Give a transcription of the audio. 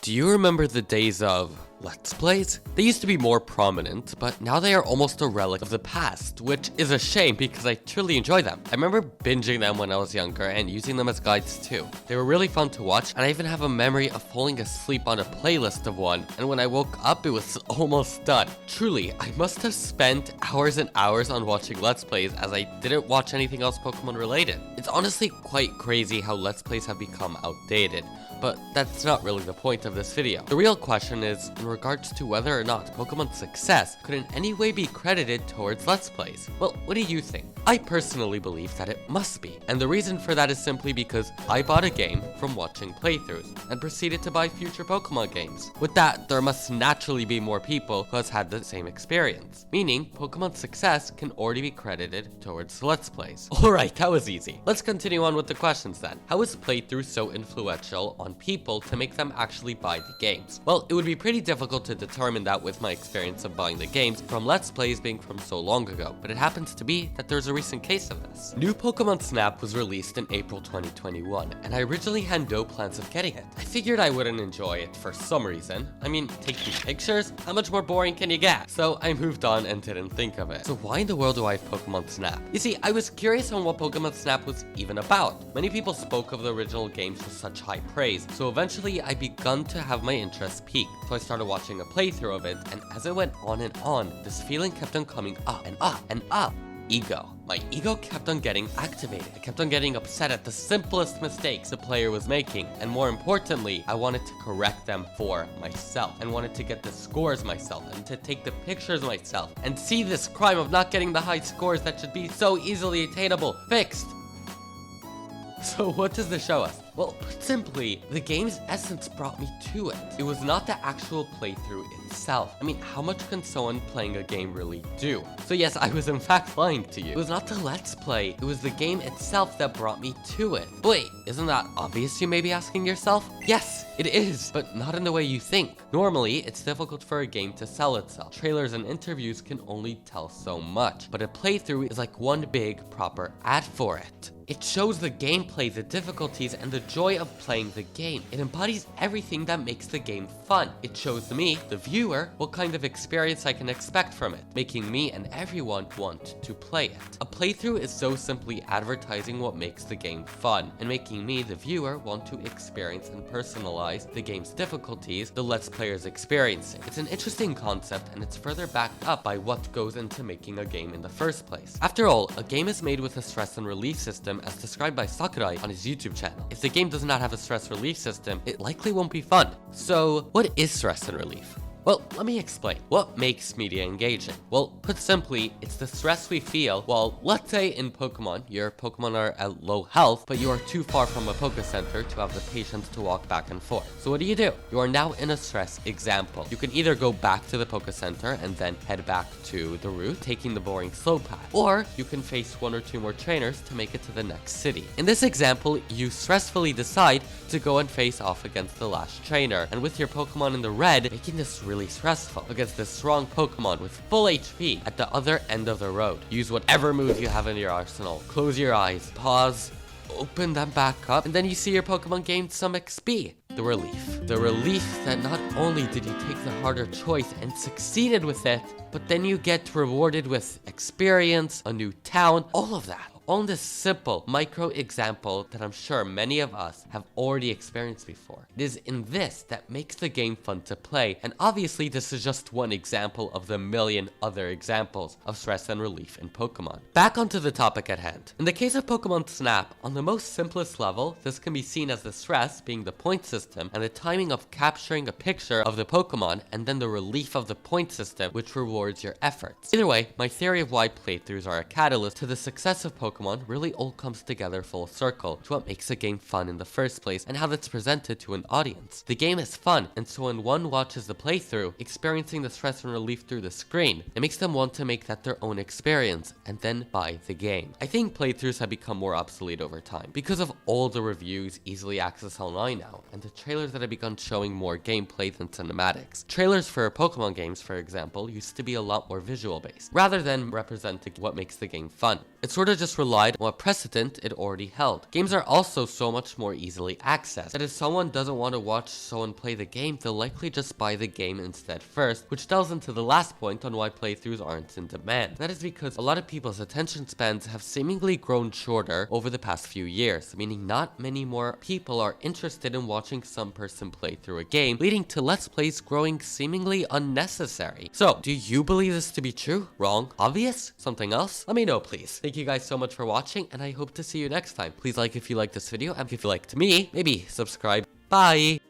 Do you remember the days of Let's Plays? They used to be more prominent, but now they are almost a relic of the past, which is a shame because I truly enjoy them. I remember binging them when I was younger and using them as guides too. They were really fun to watch, and I even have a memory of falling asleep on a playlist of one, and when I woke up it was almost done. Truly, I must have spent hours and hours on watching Let's Plays as I didn't watch anything else Pokemon related. It's honestly quite crazy how Let's Plays have become outdated. But that's not really the point of this video. The real question is in regards to whether or not Pokemon's success could in any way be credited towards Let's Plays. Well, what do you think? I personally believe that it must be, and the reason for that is simply because I bought a game from watching playthroughs and proceeded to buy future Pokemon games. With that, there must naturally be more people who has had the same experience, meaning Pokemon's success can already be credited towards Let's Plays. Alright, that was easy. Let's continue on with the questions then. How is playthrough so influential on people to make them actually buy the games? Well, it would be pretty difficult to determine that with my experience of buying the games from Let's Plays being from so long ago, but it happens to be that there's a recent case of this. New Pokemon Snap was released in April 2021, and I originally had no plans of getting it. I figured I wouldn't enjoy it for some reason. I mean, taking pictures? How much more boring can you get? So I moved on and didn't think of it. So why in the world do I have Pokemon Snap? You see, I was curious on what Pokemon Snap was even about. Many people spoke of the original games with such high praise, so eventually I begun to have my interest peaked. So I started watching a playthrough of it, and as it went on and on, this feeling kept on coming up and up and up. Ego. My ego kept on getting activated. I kept on getting upset at the simplest mistakes the player was making, and more importantly, I wanted to correct them for myself, and wanted to get the scores myself, and to take the pictures myself, and see this crime of not getting the high scores that should be so easily attainable fixed. So what does this show us? Well, put simply, the game's essence brought me to it. It was not the actual playthrough itself. I mean, how much can someone playing a game really do? So yes, I was in fact lying to you. It was not the Let's Play, it was the game itself that brought me to it. Wait, isn't that obvious, you may be asking yourself? Yes, it is, but not in the way you think. Normally, it's difficult for a game to sell itself. Trailers and interviews can only tell so much, but a playthrough is like one big, proper ad for it. It shows the gameplay, the difficulties, and the joy of playing the game. It embodies everything that makes the game fun. It shows me, the viewer, what kind of experience I can expect from it, making me and everyone want to play it. A playthrough is so simply advertising what makes the game fun, and making me, the viewer, want to experience and personalize the game's difficulties the Let's Players experiencing. It's an interesting concept, and it's further backed up by what goes into making a game in the first place. After all, a game is made with a stress and relief system as described by Sakurai on his YouTube channel. If the game does not have a stress relief system, it likely won't be fun. So, what is stress and relief? Well, let me explain. What makes media engaging? Well, put simply, it's the stress we feel while, let's say in Pokemon, your Pokemon are at low health, but you are too far from a Poke Center to have the patience to walk back and forth. So what do? You are now in a stress example. You can either go back to the Poke Center and then head back to the route, taking the boring slow path, or you can face one or two more trainers to make it to the next city. In this example, you stressfully decide to go and face off against the last trainer, and with your Pokemon in the red, making this really stressful against this strong Pokemon with full HP at the other end of the road. Use whatever moves you have in your arsenal. Close your eyes, pause, open them back up, and then you see your Pokemon gain some XP. The relief. The relief that not only did you take the harder choice and succeeded with it, but then you get rewarded with experience, a new town, all of that. On this simple micro example that I'm sure many of us have already experienced before. It is in this that makes the game fun to play, and obviously this is just one example of the million other examples of stress and relief in Pokemon. Back onto the topic at hand. In the case of Pokemon Snap, on the most simplest level, this can be seen as the stress being the point system and the timing of capturing a picture of the Pokemon, and then the relief of the point system, which rewards your efforts. Either way, my theory of why playthroughs are a catalyst to the success of Pokemon really all comes together full circle to what makes a game fun in the first place and how that's presented to an audience. The game is fun, and so when one watches the playthrough, experiencing the stress and relief through the screen, it makes them want to make that their own experience and then buy the game. I think playthroughs have become more obsolete over time because of all the reviews easily accessed online now, and the trailers that have begun showing more gameplay than cinematics. Trailers for Pokemon games, for example, used to be a lot more visual based, rather than representing what makes the game fun. It sort of just relied on what precedent it already held. Games are also so much more easily accessed that if someone doesn't want to watch someone play the game, they'll likely just buy the game instead first, which delves into the last point on why playthroughs aren't in demand. That is because a lot of people's attention spans have seemingly grown shorter over the past few years, meaning not many more people are interested in watching some person play through a game, leading to Let's Plays growing seemingly unnecessary. So, do you believe this to be true? Wrong? Obvious? Something else? Let me know, please. Thank you guys so much for watching, and I hope to see you next time. Please like if you like this video, and if you liked me, maybe subscribe. Bye!